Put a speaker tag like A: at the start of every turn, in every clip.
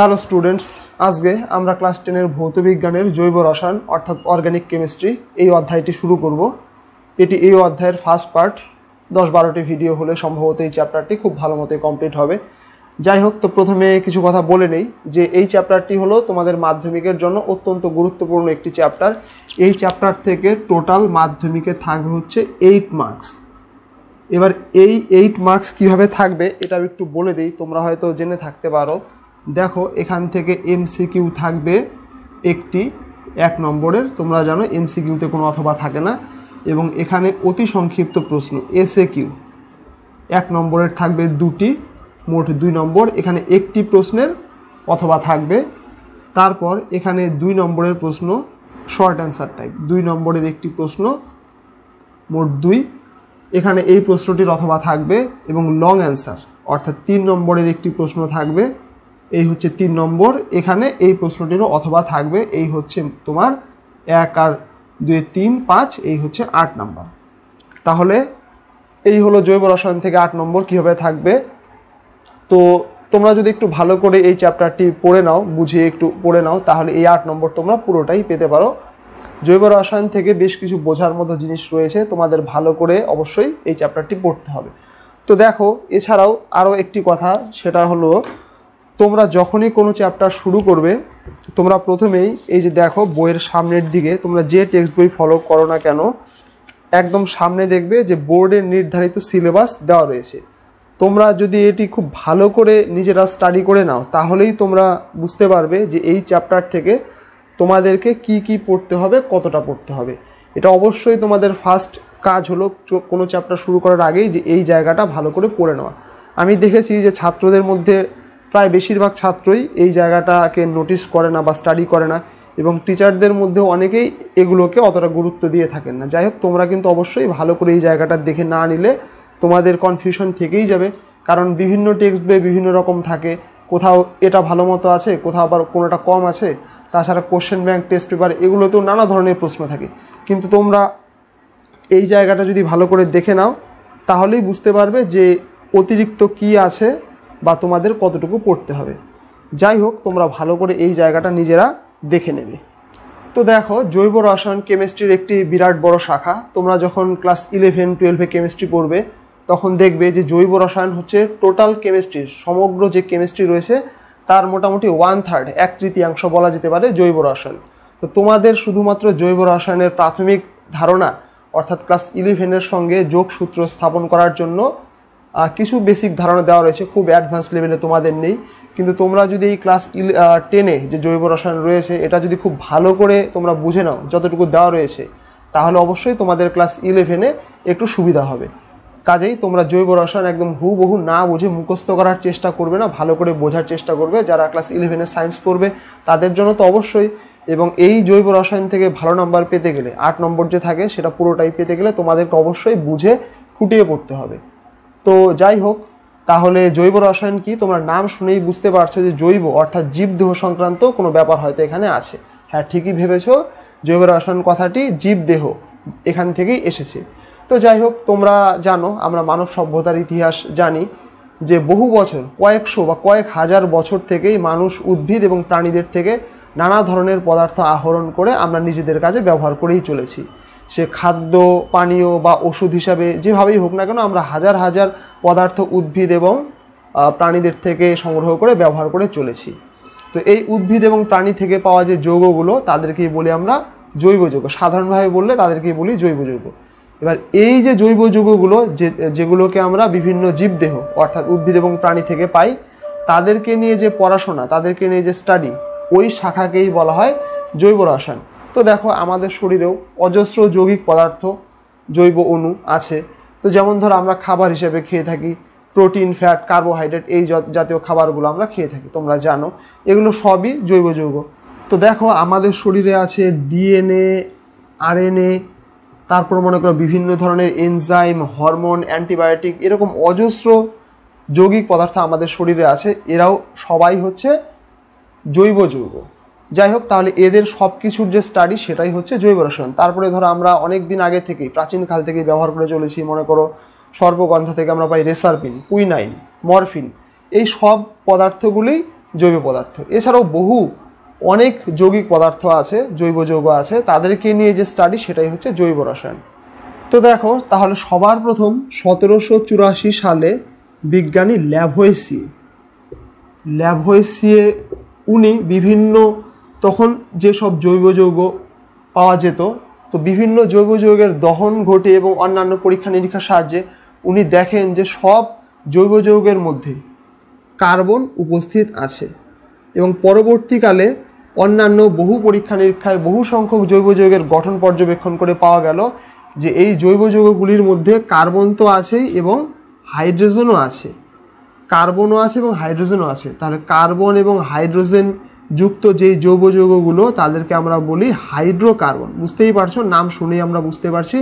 A: Hello students, আজকে আমরা class 10 ভৌত বিজ্ঞানের জৈব রসায়ন অর্থাৎ অর্গানিক কেমিস্ট্রি এই অধ্যায়টি শুরু করব। এটি এই অধ্যায়ের ফার্স্ট পার্ট। 10-12টি ভিডিও হলে সম্ভবত এই চ্যাপ্টারটি খুব ভালো মতো কমপ্লিট হবে। যাই হোক, তো প্রথমে কিছু কথা বলে নেই যে এই চ্যাপ্টারটি হলো তোমাদের মাধ্যমিকের জন্য অত্যন্ত গুরুত্বপূর্ণ একটি চ্যাপ্টার। এই চ্যাপ্টার থেকে টোটাল মাধ্যমিকে থাকবে হচ্ছে 8 মার্কস। এবার এই 8 মার্কস কীভাবে থাকবে এটা আমি একটু বলে দিই, তোমরা হয়তো জেনে থাকতে পারো। দেখো, এখান থেকে এমসিকিউ থাকবে একটি 1 নম্বরের, তোমরা জানো এমসিকিউতে কোনো অথবা থাকে না। এবং এখানে অতি সংক্ষিপ্ত প্রশ্ন এসএ কিউ 1 নম্বরের থাকবে 2টি, মোট 2 নম্বর। এখানে একটি প্রশ্নের অথবা থাকবে। তারপর এখানে 2 নম্বরের প্রশ্ন শর্ট অ্যান্সার টাইপ, 2 নম্বরের একটি প্রশ্ন, মোট 2। এখানে এই প্রশ্নটির অথবা থাকবে এবং লং অ্যান্সার অর্থাৎ 3 নম্বরের একটি প্রশ্ন থাকবে, এই হচ্ছে 3 নম্বর। এখানে এই প্রশ্নটিরও অথবা থাকবে, এই হচ্ছে তোমার 1 আর 2 3 5, এই হচ্ছে 8 নম্বর। তাহলে এই হলো জৈব রসায়ন থেকে 8 নম্বর কীভাবে থাকবে। তো তোমরা যদি একটু ভালো করে এই চ্যাপ্টারটি পড়ে নাও, বুঝিয়ে একটু পড়ে নাও, তাহলে এই 8 নম্বর তোমরা পুরোটাই পেতে পারো। জৈব রসায়ন থেকে বেশ কিছু বোঝার মতো জিনিস রয়েছে, তোমাদের ভালো করে অবশ্যই এই চ্যাপ্টারটি পড়তে হবে। তো দেখো, এছাড়াও আরও একটি কথা, সেটা হলো তোমরা যখনই কোনো চ্যাপ্টার শুরু করবে, তোমরা প্রথমেই এই যে দেখো বইয়ের সামনের দিকে, তোমরা যে টেক্সট বই ফলো করো না কেন, একদম সামনে দেখবে যে বোর্ডের নির্ধারিত সিলেবাস দেওয়া রয়েছে। তোমরা যদি এটি খুব ভালো করে নিজেরা স্টাডি করে নাও, তাহলেই তোমরা বুঝতে পারবে যে এই চ্যাপ্টার থেকে তোমাদেরকে কি কি পড়তে হবে, কতটা পড়তে হবে। এটা অবশ্যই তোমাদের ফার্স্ট কাজ হলো কোনো চ্যাপ্টার শুরু করার আগেই যে এই জায়গাটা ভালো করে পড়ে নেওয়া। আমি দেখেছি যে ছাত্রদের মধ্যে প্রায় বেশিরভাগ ছাত্রই এই জায়গাটাকে নোটিস করে না বা স্টাডি করে না, এবং টিচারদের মধ্যেও অনেকেই এগুলোকে অতটা গুরুত্ব দিয়ে থাকেন না। যাই হোক, তোমরা কিন্তু অবশ্যই ভালো করে এই জায়গাটা দেখে না নিলে তোমাদের কনফিউশন থেকেই যাবে, কারণ বিভিন্ন টেক্সট বই বিভিন্ন রকম থাকে, কোথাও এটা ভালো মতো আছে, কোথাও আবার কোনোটা কম আছে। তাছাড়া কোশ্চেন ব্যাংক, টেস্ট পেপার, এগুলোতেও নানা ধরনের প্রশ্ন থাকে। কিন্তু তোমরা এই জায়গাটা যদি ভালো করে দেখে নাও, তাহলেই বুঝতে পারবে যে অতিরিক্ত কি আছে বা তোমাদের কতটুকু পড়তে হবে। যাই হোক, তোমরা ভালো করে এই জায়গাটা নিজেরা দেখে নেবে। তো দেখো, জৈব রসায়ন কেমিস্ট্রির একটি বিরাট বড় শাখা। তোমরা যখন ক্লাস 11-12-এ কেমিস্ট্রি পড়বে, তখন দেখবে যে জৈব রসায়ন হচ্ছে টোটাল কেমিস্ট্রির, সমগ্র যে কেমিস্ট্রি রয়েছে তার মোটামুটি 1/3, 1/3 বলা যেতে পারে জৈব রসায়ন। তো তোমাদের শুধুমাত্র জৈব রসায়নের প্রাথমিক ধারণা অর্থাৎ ক্লাস 11-এর সঙ্গে যোগসূত্র স্থাপন করার জন্য কিছু বেসিক ধারণা দেওয়া রয়েছে, খুব অ্যাডভান্স লেভেলে তোমাদের নেই। কিন্তু তোমরা যদি এই ক্লাস 10-এ যে জৈব রসায়ন রয়েছে এটা যদি খুব ভালো করে তোমরা বুঝে নাও যতটুকু দেওয়া রয়েছে, তাহলে অবশ্যই তোমাদের ক্লাস 11-এ একটু সুবিধা হবে। কাজেই তোমরা জৈব রসায়ন একদম হুবহু না বুঝে মুখস্থ করার চেষ্টা করবে না, ভালো করে বোঝার চেষ্টা করবে। যারা ক্লাস 11-এ সায়েন্স পড়বে তাদের জন্য তো অবশ্যই, এবং এই জৈব রসায়ন থেকে ভালো নাম্বার পেতে গেলে 8 নম্বর যে থাকে সেটা পুরোটাই পেতে গেলে তোমাদেরকে অবশ্যই বুঝে খুঁটিয়ে পড়তে হবে। তো যাই হোক, তাহলে জৈব রসায়ন কি, তোমরা নাম শুনেই বুঝতে পারছো যে জৈব অর্থাৎ জীবদেহ সংক্রান্ত কোনো ব্যাপার হয়তো এখানে আছে। হ্যাঁ, ঠিকই ভেবেছো, জৈব রসায়ন কথাটি জীবদেহ এখান থেকেই এসেছে। তো যাই হোক, তোমরা জানো আমরা মানব সভ্যতার ইতিহাস জানি যে বহু বছর, কয়েকশো বা কয়েক হাজার বছর থেকেই মানুষ উদ্ভিদ এবং প্রাণীদের থেকে নানা ধরনের পদার্থ আহরণ করে আমরা নিজেদের কাজে ব্যবহার করেই চলেছি। সে খাদ্য, পানীয় বা ওষুধ হিসাবে যেভাবেই হোক না কেন, আমরা হাজার হাজার পদার্থ উদ্ভিদ এবং প্রাণীদের থেকে সংগ্রহ করে ব্যবহার করে চলেছি। তো এই উদ্ভিদ এবং প্রাণী থেকে পাওয়া যে যৌগগুলো তাদেরকেই বলি আমরা জৈব যৌগ, সাধারণভাবে বললে তাদেরকেই বলি জৈব যৌগ। এবার এই যে জৈব যৌগগুলো যেগুলোকে আমরা বিভিন্ন জীবদেহ অর্থাৎ উদ্ভিদ এবং প্রাণী থেকে পাই, তাদেরকে নিয়ে যে পড়াশোনা, তাদেরকে নিয়ে যে স্টাডি, ওই শাখাকেই বলা হয় জৈব রসায়ন। তো দেখো, আমাদের শরীরেও অজস্র যৌগিক পদার্থ, জৈব অণু আছে। তো যেমন ধরো আমরা খাবার হিসেবে খেয়ে থাকি প্রোটিন, ফ্যাট, কার্বোহাইড্রেট, এই জাতীয় খাবারগুলো আমরা খেয়ে থাকি, তোমরা জানো এগুলো সবই জৈব যৌগ। তো দেখো, আমাদের শরীরে আছে ডিএনএ, আরএনএ, তারপর মনে করো বিভিন্ন ধরনের এনজাইম, হরমোন, অ্যান্টিবায়োটিক, এরকম অজস্র যৌগিক পদার্থ আমাদের শরীরে আছে। এরাও সবাই হচ্ছে জৈব যৌগ। যাই হোক, তাহলে এদের সব কিছুর যে স্টাডি সেটাই হচ্ছে জৈব রসায়ন। তারপরে ধরো আমরা অনেক দিন আগে থেকেই, প্রাচীনকাল থেকেই ব্যবহার করে চলেছি, মনে করো সর্পগন্ধা থেকে আমরা পাই রেসারপিন, কুইনাইন, মরফিন, এই সব পদার্থগুলি জৈব পদার্থ। এছাড়াও অনেক যৌগিক পদার্থ আছে, জৈব যৌগ আছে, তাদেরকে নিয়ে যে স্টাডি সেটাই হচ্ছে জৈব রসায়ন। তো দেখো তাহলে সবার প্রথম 1784 সালে বিজ্ঞানী ল্যাভোয়েসিয়ে উনি বিভিন্ন তখন যেসব জৈব যৌগ পাওয়া যেত, তো বিভিন্ন জৈব যৌগের দহন ঘটে এবং অন্যান্য পরীক্ষা নিরীক্ষার সাহায্যে উনি দেখেন যে সব জৈব যৌগের মধ্যে কার্বন উপস্থিত আছে এবং পরবর্তীকালে অন্যান্য বহু পরীক্ষা নিরীক্ষায় বহু সংখ্যক জৈব যৌগের গঠন পর্যবেক্ষণ করে পাওয়া গেল যে এই জৈব যৌগগুলির মধ্যে কার্বন তো আছেই এবং হাইড্রোজেনও আছে, তাহলে কার্বন এবং হাইড্রোজেন যুক্ত যেই জৈব যৌগগুলো তাদেরকে আমরা বলি হাইড্রোকার্বন। বুঝতেই পারছো, নাম শুনেই আমরা বুঝতে পারছি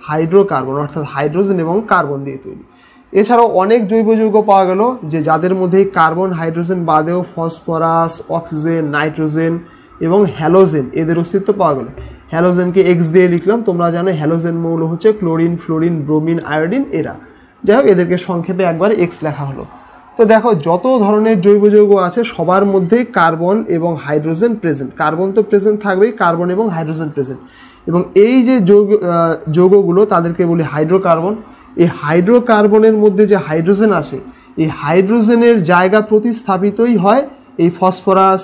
A: হাইড্রোকার্বন অর্থাৎ হাইড্রোজেন এবং কার্বন দিয়ে তৈরি। এছাড়াও অনেক জৈব যৌগ পাওয়া গেল যে যাদের মধ্যে কার্বন হাইড্রোজেন বাদেও ফসফরাস, অক্সিজেন, নাইট্রোজেন এবং হ্যালোজেন এদের অস্তিত্ব পাওয়া গেল। হ্যালোজেনকে এক্স দিয়ে লিখলাম, তোমরা জানো হ্যালোজেন মৌল হচ্ছে ক্লোরিন, ফ্লোরিন, ব্রোমিন, আয়োডিন এরা। যাই হোক এদেরকে সংক্ষেপে একবার এক্স লেখা হলো। তো দেখো যত ধরনের জৈব যৌগ আছে সবার মধ্যেই কার্বন এবং হাইড্রোজেন প্রেজেন্ট। কার্বন তো প্রেজেন্ট থাকবেই, কার্বন এবং হাইড্রোজেন প্রেজেন্ট। এবং এই যে যৌগগুলো তাদেরকে বলি হাইড্রোকার্বন। এই হাইড্রোকার্বনের মধ্যে যে হাইড্রোজেন আছে, এই হাইড্রোজেনের জায়গা প্রতিস্থাপিতই হয় এই ফসফরাস,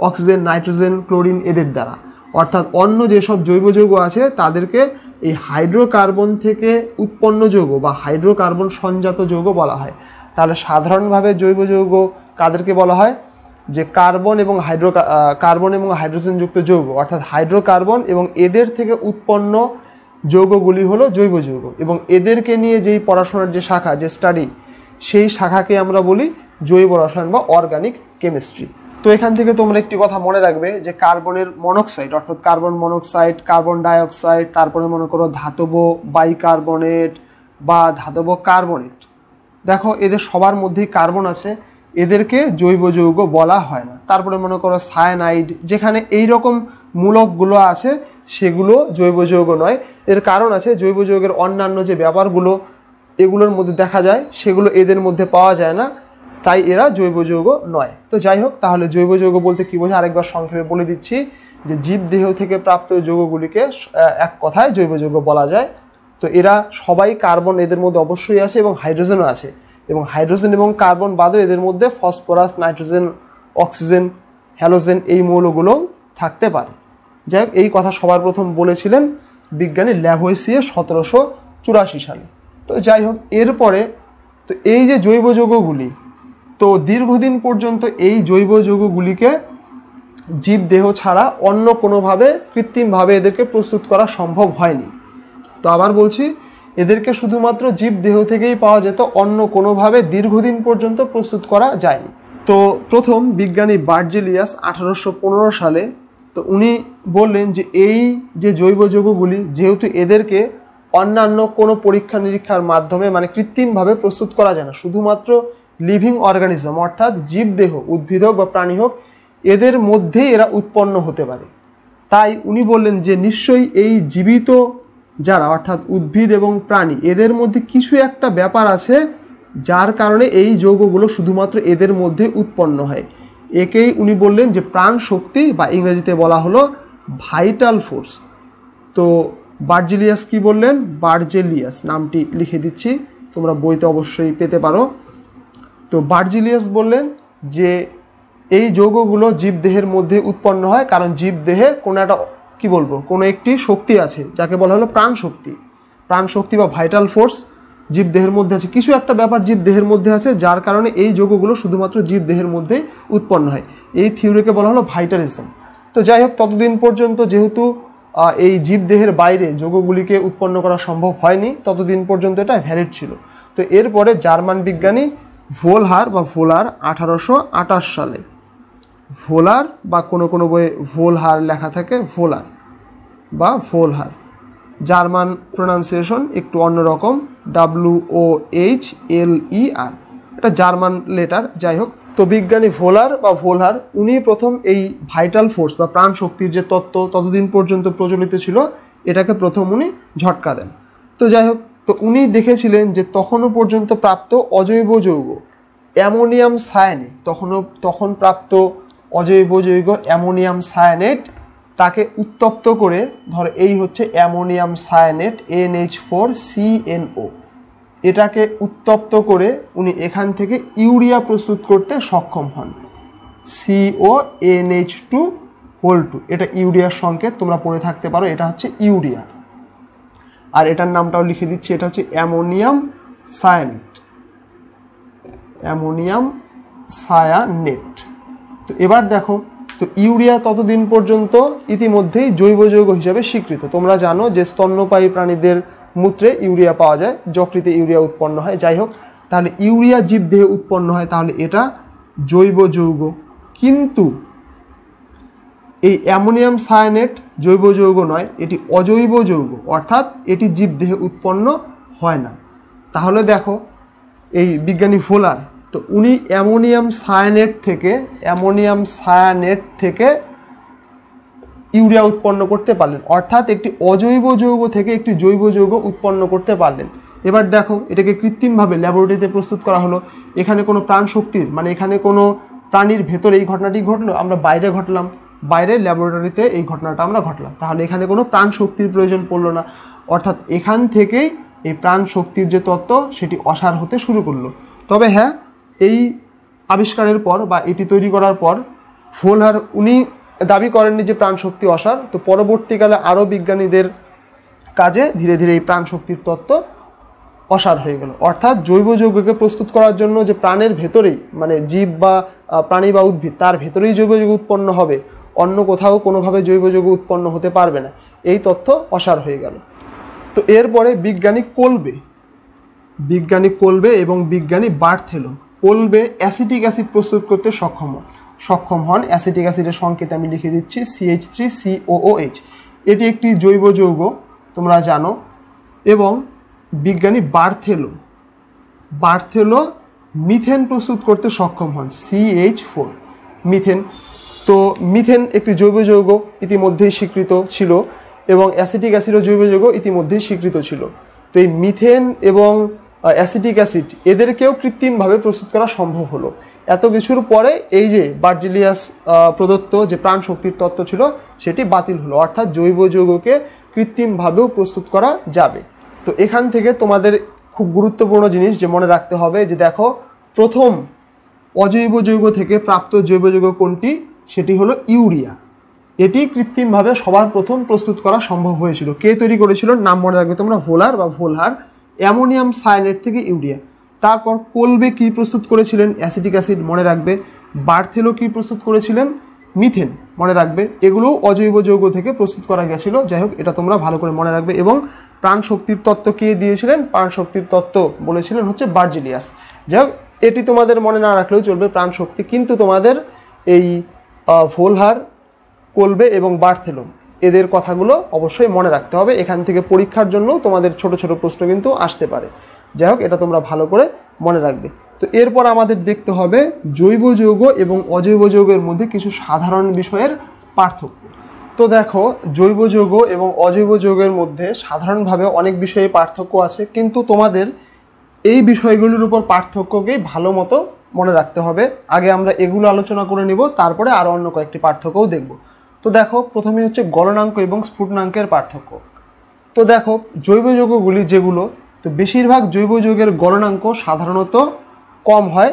A: অক্সিজেন, নাইট্রোজেন, ক্লোরিন এদের দ্বারা। অর্থাৎ অন্য যেসব জৈব যৌগ আছে তাদেরকে এই হাইড্রোকার্বন থেকে উৎপন্ন যৌগ বা হাইড্রোকার্বন সঞ্জাত যৌগ বলা হয়। তাহলে সাধারণভাবে জৈব যৌগ কাদেরকে বলা হয়? যে কার্বন এবং হাইড্রোজেন যুক্ত যৌগ অর্থাৎ হাইড্রোকার্বন এবং এদের থেকে উৎপন্ন যৌগগুলি হলো জৈব যৌগ। এবং এদেরকে নিয়ে যেই পড়াশোনার যে শাখা, যে স্টাডি, সেই শাখাকে আমরা বলি জৈব রসায়ন বা অর্গানিক কেমিস্ট্রি। তো এখান থেকে তোমরা একটি কথা মনে রাখবে যে কার্বনের মনোক্সাইড অর্থাৎ কার্বন মনোক্সাইড, কার্বন ডাইঅক্সাইড, তারপরে মনে করো ধাতব বাইকার্বনেট বা ধাতব কার্বনেট, দেখো এদের সবার মধ্যেই কার্বন আছে, এদেরকে জৈব যৌগ বলা হয় না। তারপরে মনে করো সায়ানাইড, যেখানে এই রকম মূলকগুলো আছে সেগুলো জৈব যৌগ নয়। এর কারণ আছে জৈব যৌগের অন্যান্য যে ব্যাপারগুলো এগুলোর মধ্যে দেখা যায় সেগুলো এদের মধ্যে পাওয়া যায় না, তাই এরা জৈব যৌগ নয়। তো যাই হোক, তাহলে জৈব যৌগ বলতে কী বোঝায় আরেকবার সংক্ষেপে বলে দিচ্ছি যে জীবদেহ থেকে প্রাপ্ত যৌগগুলিকে এক কথায় জৈব যৌগ বলা যায়। তো এরা সবাই কার্বন এদের মধ্যে অবশ্যই আছে এবং হাইড্রোজেনও আছে, এবং হাইড্রোজেন এবং কার্বন বাদেও এদের মধ্যে ফসফরাস, নাইট্রোজেন, অক্সিজেন, হ্যালোজেন এই মৌলগুলো থাকতে পারে। যাই হোক, এই কথা সবার প্রথম বলেছিলেন বিজ্ঞানী ল্যাভোয়েসিয়ে 1784 সালে। তো যাই হোক, এরপরে তো এই যে জৈব যৌগগুলি, তো দীর্ঘদিন পর্যন্ত এই জৈব যৌগগুলিকে জীবদেহ ছাড়া অন্য কোনোভাবে কৃত্রিমভাবে এদেরকে প্রস্তুত করা সম্ভব হয়নি। তো আবার বলছি, এদেরকে শুধুমাত্র জীবদেহ থেকেই পাওয়া যেত, অন্য কোনোভাবে দীর্ঘদিন পর্যন্ত প্রস্তুত করা যায়নি। তো প্রথম বিজ্ঞানী বার্জেলিয়াস 1815 সালে তো উনি বললেন যে এই যে জৈব যৌগগুলি যেহেতু এদেরকে অন্যান্য কোনো পরীক্ষা নিরীক্ষার মাধ্যমে মানে কৃত্রিমভাবে প্রস্তুত করা যায় না, শুধুমাত্র লিভিং অর্গানিজম অর্থাৎ জীবদেহ, উদ্ভিদ হোক বা প্রাণী হোক, এদের মধ্যেই এরা উৎপন্ন হতে পারে। তাই উনি বললেন যে নিশ্চয়ই এই জীবিত যারা অর্থাৎ উদ্ভিদ এবং প্রাণী এদের মধ্যে কিছু একটা ব্যাপার আছে যার কারণে এই যৌগগুলো শুধুমাত্র এদের মধ্যে উৎপন্ন হয়। একেই উনি বললেন যে প্রাণ শক্তি বা ইংরেজিতে বলা হলো ভাইটাল ফোর্স। তো বার্জেলিয়াস কি বললেন? বার্জেলিয়াস নামটি লিখে দিচ্ছি, তোমরা বইতে অবশ্যই পেতে পারো। তো বার্জেলিয়াস বললেন যে এই যৌগগুলো জীবদেহের মধ্যে উৎপন্ন হয় কারণ জীবদেহে কোনো একটা কোনো একটি শক্তি আছে যাকে বলা হলো প্রাণ শক্তি বা ভাইটাল ফোর্স জীবদেহের মধ্যে আছে, কিছু একটা ব্যাপার জীবদেহের মধ্যে আছে যার কারণে এই যৌগগুলো শুধুমাত্র জীবদেহের মধ্যেই উৎপন্ন হয়। এই থিওরিকে বলা হলো ভাইটালিজম। তো যাই হোক, ততদিন পর্যন্ত যেহেতু এই জীবদেহের বাইরে যৌগগুলিকে উৎপন্ন করা সম্ভব হয়নি, ততদিন পর্যন্ত এটা ভ্যালিড ছিল। তো এরপরে জার্মান বিজ্ঞানী ভোলার 1828 সালে, ভোলার বা কোনো বইয়ে ভোলহার লেখা থাকে, ভোলার, জার্মান প্রোনাউন্সিয়েশন একটু অন্যরকম, WOHLER, এটা জার্মান লেটার। যাই হোক, তো বিজ্ঞানী ভোলহার উনি প্রথম এই ভাইটাল ফোর্স বা প্রাণ শক্তির যে তত্ত্ব ততদিন পর্যন্ত প্রচলিত ছিল এটাকে প্রথম উনি ঝটকা দেন। তো যাই হোক, তো উনি দেখেছিলেন যে তখনও পর্যন্ত প্রাপ্ত অজৈব যৌগ অ্যামোনিয়াম সায়ানেট তখন প্রাপ্ত অজৈব যৌগ অ্যামোনিয়াম সায়ানেট তাকে উত্তপ্ত করে, ধরো এই হচ্ছে অ্যামোনিয়াম সায়ানেট NH4CNO, এটাকে উত্তপ্ত করে উনি এখান থেকে ইউরিয়া প্রস্তুত করতে সক্ষম হন, CONH2 এটা ইউরিয়ার সংকেত, তোমরা পড়ে থাকতে পারো, এটা হচ্ছে ইউরিয়া। আর এটার নামটাও লিখে দিচ্ছি, এটা হচ্ছে অ্যামোনিয়াম সায়ানেট, অ্যামোনিয়াম সায়ানেট। তো এবার দেখো, তো ইউরিয়া ততদিন পর্যন্ত ইতিমধ্যেই জৈব যৌগ হিসাবে স্বীকৃত। তোমরা জানো যে স্তন্যপায়ী প্রাণীদের মূত্রে ইউরিয়া পাওয়া যায়, যকৃতে ইউরিয়া উৎপন্ন হয়। যাই হোক, তাহলে ইউরিয়া জীবদেহে উৎপন্ন হয়, তাহলে এটা জৈব যৌগ। কিন্তু এই অ্যামোনিয়াম সায়ানেট জৈব যৌগ নয়, এটি অজৈব যৌগ, অর্থাৎ এটি জীবদেহে উৎপন্ন হয় না। তাহলে দেখো এই বিজ্ঞানী ভোলার, তো উনি অ্যামোনিয়াম সায়ানেট থেকে ইউরিয়া উৎপন্ন করতে পারলেন, অর্থাৎ একটি অজৈব যৌগ থেকে একটি জৈব যৌগ উৎপন্ন করতে পারলেন। এবার দেখো, এটাকে কৃত্রিমভাবে ল্যাবরেটরিতে প্রস্তুত করা হলো। এখানে কোনো প্রাণ শক্তির, মানে এখানে কোনো প্রাণীর ভেতরে এই ঘটনাটি ঘটলো, আমরা বাইরে ঘটলাম, বাইরে ল্যাবরেটরিতে এই ঘটনাটা আমরা ঘটলাম, তাহলে এখানে কোনো প্রাণ শক্তির প্রয়োজন পড়লো না। অর্থাৎ এখান থেকেই এই প্রাণ শক্তির যে তত্ত্ব সেটি অসার হতে শুরু করলো। তবে হ্যাঁ, এই আবিষ্কারের পর বা এটি তৈরি করার পর ভোলার উনি দাবি করেননি যে প্রাণ শক্তি অসার। তো পরবর্তীকালে আরও বিজ্ঞানীদের কাজে ধীরে ধীরে এই প্রাণ শক্তির তত্ত্ব অসার হয়ে গেল। অর্থাৎ জৈব যৌগকে প্রস্তুত করার জন্য যে প্রাণের ভেতরেই, মানে জীব বা প্রাণী বা উদ্ভিদ, তার ভেতরেই জৈব যৌগ উৎপন্ন হবে, অন্য কোথাও কোনোভাবে জৈব যৌগ উৎপন্ন হতে পারবে না, এই তথ্য অসার হয়ে গেল। তো এরপরে বিজ্ঞানী কোলবে এবং বিজ্ঞানী বার্থেলো। কোলবে অ্যাসিটিক অ্যাসিড প্রস্তুত করতে সক্ষম হন। অ্যাসিটিক অ্যাসিডের সংকেত আমি লিখে দিচ্ছি, CH3COOH। এটি একটি জৈব যৌগ, তোমরা জানো। এবং বিজ্ঞানী বার্থেলো মিথেন প্রস্তুত করতে সক্ষম হন, CH4 মিথেন। তো মিথেন একটি জৈব যৌগ, ইতিমধ্যেই স্বীকৃত ছিল, এবং অ্যাসিটিক অ্যাসিডও জৈব যৌগ, ইতিমধ্যেই স্বীকৃত ছিল। তো এই মিথেন এবং অ্যাসিটিক অ্যাসিড এদেরকেও কৃত্রিমভাবে প্রস্তুত করা সম্ভব হলো। এত কিছুর পরে এই যে বার্জিলিয়াস প্রদত্ত যে প্রাণ শক্তির তত্ত্ব ছিল সেটি বাতিল হলো, অর্থাৎ জৈব যৌগকে কৃত্রিমভাবেও প্রস্তুত করা যাবে। তো এখান থেকে তোমাদের খুব গুরুত্বপূর্ণ জিনিস যে মনে রাখতে হবে যে দেখো, প্রথম অজৈব যৌগ থেকে প্রাপ্ত জৈব যৌগ কোনটি, সেটি হলো ইউরিয়া। এটি কৃত্রিমভাবে সবার প্রথম প্রস্তুত করা সম্ভব হয়েছিল। কে তৈরি করেছিল, নাম মনে রাখবে তোমরা, ভোলার অ্যামোনিয়াম সায়ানেট থেকে ইউরিয়া। তারপর কোলবে কি প্রস্তুত করেছিলেন, অ্যাসিটিক অ্যাসিড, মনে রাখবে। বার্থেলো কি প্রস্তুত করেছিলেন, মিথেন, মনে রাখবে। এগুলোও অজৈব যৌগ থেকে প্রস্তুত করা গেছিল। যাই হোক, এটা তোমরা ভালো করে মনে রাখবে। এবং প্রাণ শক্তির তত্ত্ব কে দিয়েছিলেন, প্রাণ শক্তির তত্ত্ব বলেছিলেন হচ্ছে বার্জিলিয়াস। যাই হোক, এটি তোমাদের মনে না রাখলেও চলবে, প্রাণ শক্তি। কিন্তু তোমাদের এই ভোলার, কোলবে এবং বার্থেলো এদের কথাগুলো অবশ্যই মনে রাখতে হবে। এখান থেকে পরীক্ষার জন্য তোমাদের ছোট ছোট প্রশ্ন কিন্তু আসতে পারে। যাই হোক, এটা তোমরা ভালো করে মনে রাখবে। তো এরপর আমাদের দেখতে হবে জৈব যৌগ এবং অজৈব যৌগের মধ্যে কিছু সাধারণ বিষয়ের পার্থক্য। তো দেখো, জৈব যৌগ এবং অজৈব যৌগের মধ্যে সাধারণভাবে অনেক বিষয়ে পার্থক্য আছে, কিন্তু তোমাদের এই বিষয়গুলির উপর পার্থক্যকেই ভালো মতো মনে রাখতে হবে। আগে আমরা এগুলো আলোচনা করে নিব, তারপরে আরও অন্য কয়েকটি পার্থক্যও দেখব। তো দেখো, প্রথমে হচ্ছে গলনাঙ্ক এবং স্ফুটনাঙ্কের পার্থক্য। তো দেখো, জৈব যৌগগুলি যেগুলো, তো বেশিরভাগ জৈব যৌগের গলনাঙ্ক সাধারণত কম হয়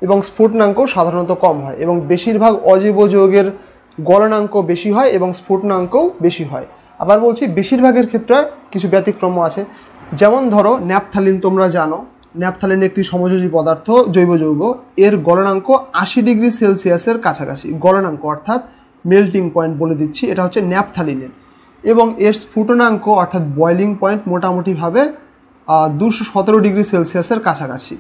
A: এবং স্ফুটনাঙ্ক সাধারণত কম হয়, এবং বেশিরভাগ অজৈব যৌগের গলনাঙ্ক বেশি হয় এবং স্ফুটনাঙ্কও বেশি হয়। আবার বলছি, বেশিরভাগের ক্ষেত্রে কিছু ব্যতিক্রম আছে। যেমন ধরো ন্যাপথালিন, তোমরা জানো ন্যাপথালিন একটি সমযোজী পদার্থ, জৈব যৌগ। এর গলনাঙ্ক 80 ডিগ্রি সেলসিয়াসের কাছাকাছি, গলনাঙ্ক অর্থাৎ মেল্টিং পয়েন্ট বলে দিচ্ছি, এটা হচ্ছে ন্যাপথালিনের। এবং এর স্ফুটনাঙ্ক অর্থাৎ বয়লিং পয়েন্ট মোটামুটিভাবে 217 ডিগ্রি সেলসিয়াসের কাছাকাছি।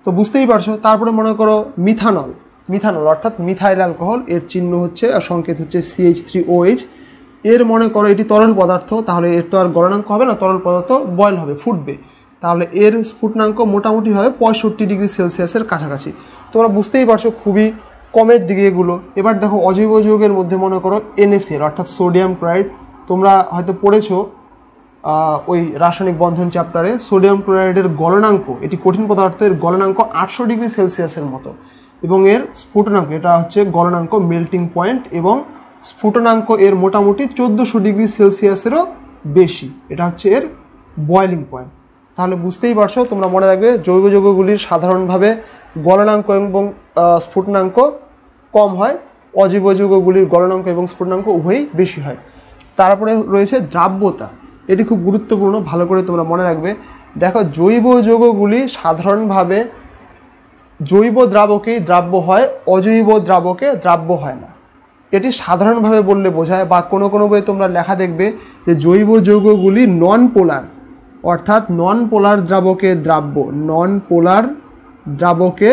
A: তো বুঝতেই পারছো। তারপরে মনে করো মিথানল অর্থাৎ মিথাইল অ্যালকোহল, এর চিহ্ন হচ্ছে, সংকেত হচ্ছে CH3OH। এর মনে করো এটি তরল পদার্থ, তাহলে এর তো আর গলনাঙ্ক হবে না, তরল পদার্থ বয়েল হবে, ফুটবে, তাহলে এর স্ফুটনাঙ্ক মোটামুটিভাবে 65 ডিগ্রি সেলসিয়াসের কাছাকাছি। তোমরা বুঝতেই পারছো খুবই কমের দিকে এগুলো। এবার দেখো, অজৈব যৌগের মধ্যে মনে করো NaCl অর্থাৎ সোডিয়াম ক্লোরাইড, তোমরা হয়তো পড়েছো ওই রাসায়নিক বন্ধন চ্যাপ্টারে সোডিয়াম ক্লোরাইডের গলনাঙ্ক, এটি কঠিন পদার্থের গলনাঙ্ক 800 ডিগ্রি সেলসিয়াসের মতো, এবং এর স্ফুটনাঙ্ক, এটা হচ্ছে গলনাঙ্ক মেল্টিং পয়েন্ট, এবং স্ফুটনাঙ্ক এর মোটামুটি 1400 ডিগ্রি সেলসিয়াসেরও বেশি, এটা হচ্ছে এর বয়লিং পয়েন্ট। তাহলে বুঝতেই পারছো, তোমরা মনে রাখবে জৈব যৌগগুলির সাধারণভাবে গলনাঙ্ক এবং স্ফুটনাঙ্ক কম হয়, অজৈব যৌগগুলির গলনাঙ্ক এবং স্ফুটনাঙ্ক উভয়ই বেশি হয়। তারপরে রয়েছে দ্রাব্যতা, এটি খুব গুরুত্বপূর্ণ, ভালো করে তোমরা মনে রাখবে। দেখো জৈব যৌগগুলি সাধারণভাবে জৈব দ্রাবকেই দ্রাব্য হয়, অজৈব দ্রাবকে দ্রাব্য হয় না। এটি সাধারণভাবে বললে বোঝায়, বা কোনো কোনো বইয়ে তোমরা লেখা দেখবে যে জৈব যৌগগুলি নন পোলার, অর্থাৎ নন পোলার দ্রাবকে দ্রাব্য, নন পোলার দ্রাবকে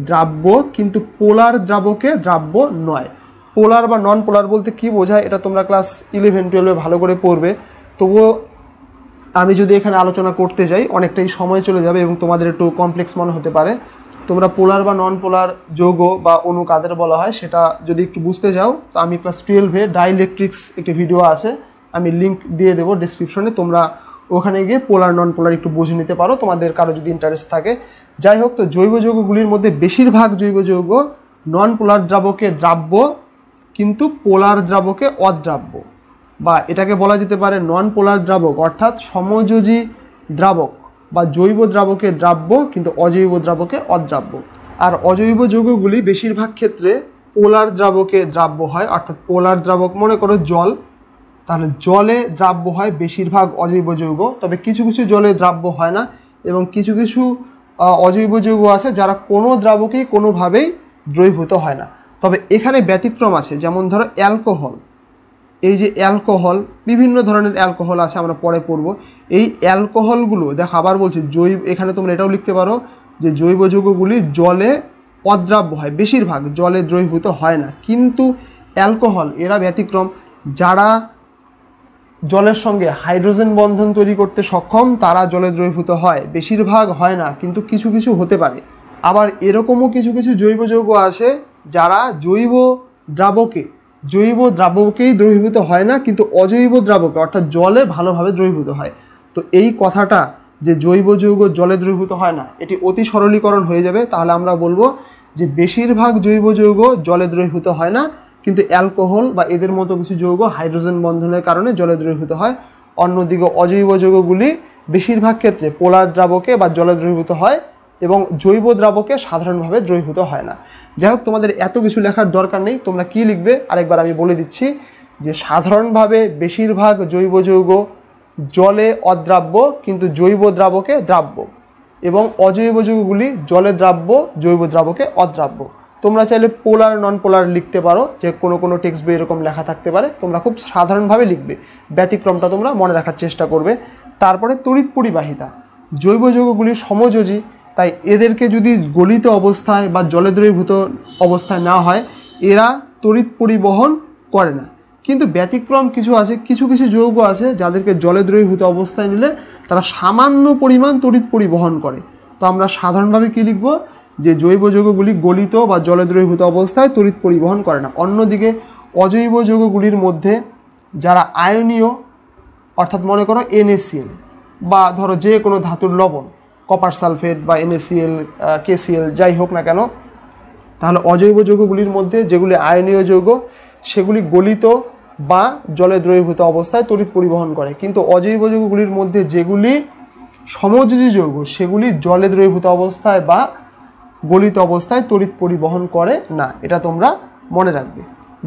A: দ্রাব্য, কিন্তু পোলার দ্রাবকে দ্রাব্য নয়। পোলার বা নন পোলার বলতে কি বোঝায় এটা তোমরা ক্লাস 11-12 ভালো করে পড়বে। তবুও আমি যদি এখানে আলোচনা করতে যাই অনেকটাই সময় চলে যাবে এবং তোমাদের একটু কমপ্লেক্স মনে হতে পারে। তোমরা পোলার বা নন পোলার যৌগ বা অণু কাদের বলা হয় সেটা যদি একটু বুঝতে যাও, তো আমি ক্লাস 12-এ ডাইইলেকট্রিক্স একটি ভিডিও আছে, আমি লিঙ্ক দিয়ে দেবো ডিসক্রিপশনে, তোমরা ওখানে গিয়ে পোলার নন পোলার একটু বুঝে নিতে পারো তোমাদের কারো যদি ইন্টারেস্ট থাকে। যাই হোক, তো জৈব যৌগগুলির মধ্যে বেশিরভাগ জৈব যৌগ নন পোলার দ্রাবকে দ্রাব্য, কিন্তু পোলার দ্রাবকে অদ্রাব্য, বা এটাকে বলা যেতে পারে নন পোলার দ্রাবক অর্থাৎ সমযোজী দ্রাবক বা জৈব দ্রাবকে দ্রাব্য, কিন্তু অজৈব দ্রাবকে অদ্রাব্য। আর অজৈব যৌগগুলি বেশিরভাগ ক্ষেত্রে পোলার দ্রাবকে দ্রাব্য হয়, অর্থাৎ পোলার দ্রাবক মনে করো জল, তাহলে জলে দ্রাব্য হয় বেশিরভাগ অজৈব যৌগ, তবে কিছু কিছু জলে দ্রাব্য হয় না, এবং কিছু কিছু অজৈব যৌগ আছে যারা কোনো দ্রাবকেই কোনোভাবেই দ্রবীভূত হয় না। তবে এখানে ব্যতিক্রম আছে, যেমন ধরো অ্যালকোহল, এই যে অ্যালকোহল, বিভিন্ন ধরনের অ্যালকোহল আছে, আমরা পরে পড়ব। এই অ্যালকোহলগুলো দেখো, আবার বলছি জৈব, এখানে তোমরা এটাও লিখতে পারো যে জৈব যৌগগুলি জলে অদ্রাব্য হয়, বেশিরভাগ জলে দ্রবীভূত হয় না, কিন্তু অ্যালকোহল এরা ব্যতিক্রম, যারা জলের সঙ্গে হাইড্রোজেন বন্ধন তৈরি করতে সক্ষম তারা জলে দ্রবীভূত হয়, বেশিরভাগ হয় না, কিন্তু কিছু কিছু হতে পারে। আবার এরকমও কিছু কিছু জৈব যৌগ আছে যারা জৈব দ্রাবকেই দ্রবীভূত হয় না, কিন্তু অজৈব দ্রাবকে অর্থাৎ জলে ভালোভাবে দ্রবীভূত হয়। তো এই কথাটা যে জৈব যৌগ জলে দ্রবীভূত হয় না, এটি অতি সরলীকরণ হয়ে যাবে। তাহলে আমরা বলবো যে বেশিরভাগ জৈব যৌগ জলে দ্রবীভূত হয় না, কিন্তু অ্যালকোহল বা এদের মতো কিছু যৌগ হাইড্রোজেন বন্ধনের কারণে জলে দ্রবীভূত হয়। অন্যদিকে অজৈব যৌগগুলি বেশিরভাগ ক্ষেত্রে পোলার দ্রাবকে বা জলে দ্রবীভূত হয়, এবং জৈব দ্রাবকে সাধারণভাবে দ্রবীভূত হয় না। যাই হোক, তোমাদের এত কিছু লেখার দরকার নেই, তোমরা কি লিখবে আরেকবার আমি বলে দিচ্ছি, যে সাধারণভাবে বেশিরভাগ জৈব যৌগ জলে অদ্রাব্য, কিন্তু জৈব দ্রাবকে দ্রাব্য, এবং অজৈব যৌগগুলি জলে দ্রাব্য, জৈব দ্রাবকে অদ্রাব্য। তোমরা চাইলে পোলার নন পোলার লিখতে পারো, যে কোনো কোনো টেক্সট বই এরকম লেখা থাকতে পারে, তোমরা খুব সাধারণভাবে লিখবে, ব্যতিক্রমটা তোমরা মনে রাখার চেষ্টা করবে। তারপরে তড়িৎ পরিবাহিতা, জৈব যৌগগুলির সমযোজী, তাই এদেরকে যদি গলিত অবস্থায় বা জলে দ্রবীভূত অবস্থায় না হয় এরা তড়িৎ পরিবহন করে না। কিন্তু ব্যতিক্রম কিছু আছে, কিছু কিছু যৌগ আছে যাদেরকে জলে দ্রবীভূত অবস্থায় নিলে তারা সামান্য পরিমাণ তড়িৎ পরিবহন করে। তো আমরা সাধারণভাবে কি লিখব, যে জৈব যৌগগুলি গলিত বা জলে দ্রবীভূত অবস্থায় তড়িৎ পরিবহন করে না। অন্যদিকে অজৈব যৌগগুলির মধ্যে যারা আয়নীয়, অর্থাৎ মনে করো NaCl, বা ধরো যে কোনো ধাতুর লবণ, কপার সালফেট বা NaCl, KCl যাই হোক না কেন, তাহলে অজৈব যৌগগুলির মধ্যে যেগুলি আয়নীয় যৌগ সেগুলি গলিত বা জলে দ্রবীভূত অবস্থায় তড়িৎ পরিবহন করে, কিন্তু অজৈব যৌগগুলির মধ্যে যেগুলি সমযোজী যৌগ সেগুলি জলে দ্রবীভূত অবস্থায় বা গলিত অবস্থায় তড়িৎ পরিবহন করে না, এটা তোমরা মনে রাখবে।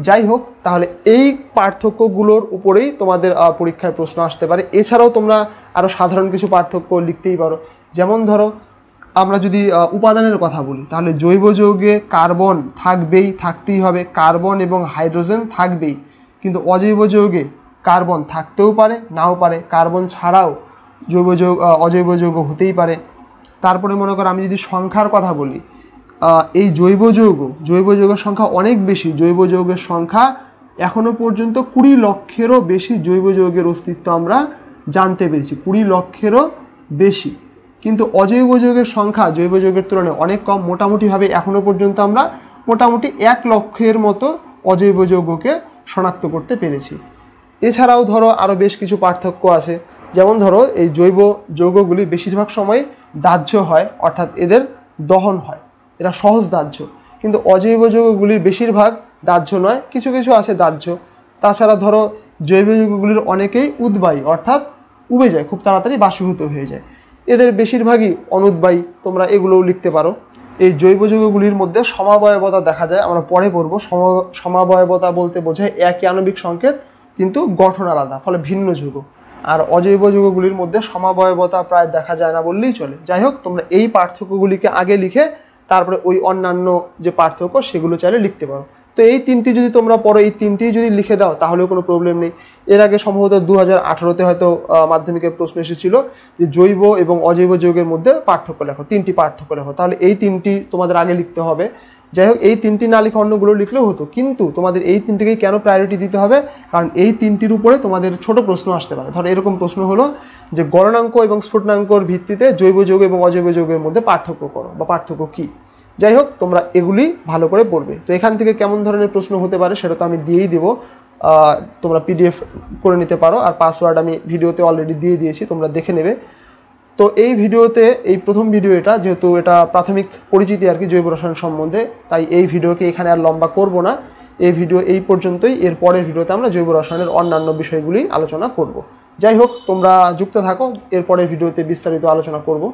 A: যাই হোক, তাহলে এই পার্থক্যগুলোর উপরেই তোমাদের পরীক্ষায় প্রশ্ন আসতে পারে। এছাড়াও তোমরা আরও সাধারণ কিছু পার্থক্য লিখতেই পারো, যেমন ধরো আমরা যদি উপাদানের কথা বলি, তাহলে জৈব যৌগে কার্বন থাকতেই হবে, কার্বন এবং হাইড্রোজেন থাকবেই, কিন্তু অজৈব যৌগে কার্বন থাকতেও পারে নাও পারে, কার্বন ছাড়াও অজৈব যৌগ হতেই পারে। তারপরে মনে করো আমি যদি সংখ্যার কথা বলি, এই জৈব যৌগের সংখ্যা অনেক বেশি, জৈব যৌগের সংখ্যা এখনও পর্যন্ত 20 লক্ষেরও বেশি জৈব যৌগের অস্তিত্ব আমরা জানতে পেরেছি, 20 লক্ষেরও বেশি। কিন্তু অজৈব যৌগের সংখ্যা জৈব যৌগের তুলনায় অনেক কম, মোটামুটিভাবে এখনও পর্যন্ত আমরা মোটামুটি 1 লক্ষের মতো অজৈব যৌগকে শনাক্ত করতে পেরেছি। এছাড়াও ধরো আরও বেশ কিছু পার্থক্য আছে, যেমন ধরো এই জৈব যৌগগুলি বেশিরভাগ সময় দাহ্য হয়, অর্থাৎ এদের দহন হয়, এরা সহজ দাহ্য। কিন্তু অজৈব যৌগগুলির বেশিরভাগ দাহ্য নয়, কিছু কিছু আছে দাহ্য। তাছাড়া ধরো জৈব যৌগগুলির অনেকেই উদ্বায়ী, অর্থাৎ উবে যায়, খুব তাড়াতাড়ি বাষ্পীভূত হয়ে যায়। এদের বেশিরভাগই অনুদ্বায়ী, তোমরা এগুলোও লিখতে পারো। এই জৈব যৌগগুলির মধ্যে সমাবয়বতা দেখা যায়, আমরা পরে পড়ব। সমাবয়বতা বলতে বোঝায় একই আণবিক সংকেত কিন্তু গঠন আলাদা, ফলে ভিন্ন যৌগ। আর অজৈব যৌগগুলির মধ্যে সমাবয়বতা প্রায় দেখা যায় না বললেই চলে। যাই হোক, তোমরা এই পার্থক্যগুলিকে আগে লিখে তারপরে ওই অন্যান্য যে পার্থক্য সেগুলো চাইলে লিখতে পারো। তো এই তিনটি যদি তোমরা পড়ো, এই তিনটি যদি লিখে দাও তাহলেও কোনো প্রবলেম নেই। এর আগে সম্ভবত 2018-তে হয়তো মাধ্যমিকের প্রশ্ন এসেছিল যে জৈব এবং অজৈব যৌগের মধ্যে পার্থক্য লেখো, তিনটি পার্থক্য লেখো। তাহলে এই তিনটি তোমাদের আগে লিখতে হবে। যাই হোক, এই তিনটি না লিখে অন্যগুলো লিখলেও হতো, কিন্তু তোমাদের এই তিনটিকেই কেন প্রায়োরিটি দিতে হবে? কারণ এই তিনটির উপরে তোমাদের ছোট প্রশ্ন আসতে পারে। ধরো এরকম প্রশ্ন হলো যে গলনাঙ্ক এবং স্ফুটনাঙ্কর ভিত্তিতে জৈব যৌগ এবং অজৈব যৌগের মধ্যে পার্থক্য করো বা পার্থক্য কী। যাই হোক, তোমরা এগুলি ভালো করে পড়বে। তো এখান থেকে কেমন ধরনের প্রশ্ন হতে পারে সেটা তো আমি দিয়েই দেবো, তোমরা পিডিএফ করে নিতে পারো। আর পাসওয়ার্ড আমি ভিডিওতে অলরেডি দিয়ে দিয়েছি, তোমরা দেখে নেবে। তো এই ভিডিওতে, এই প্রথম ভিডিও এটা, যেহেতু এটা প্রাথমিক পরিচিতি আর কি জৈব রসায়ন সম্বন্ধে, তাই এই ভিডিওকে এখানে আর লম্বা করব না। এই ভিডিও এই পর্যন্তই। এর পরের ভিডিওতে আমরা জৈব রসায়নের অন্যান্য বিষয়গুলি আলোচনা করব। যাই হোক, তোমরা যুক্ত থাকো, এর পরের ভিডিওতে বিস্তারিত আলোচনা করব।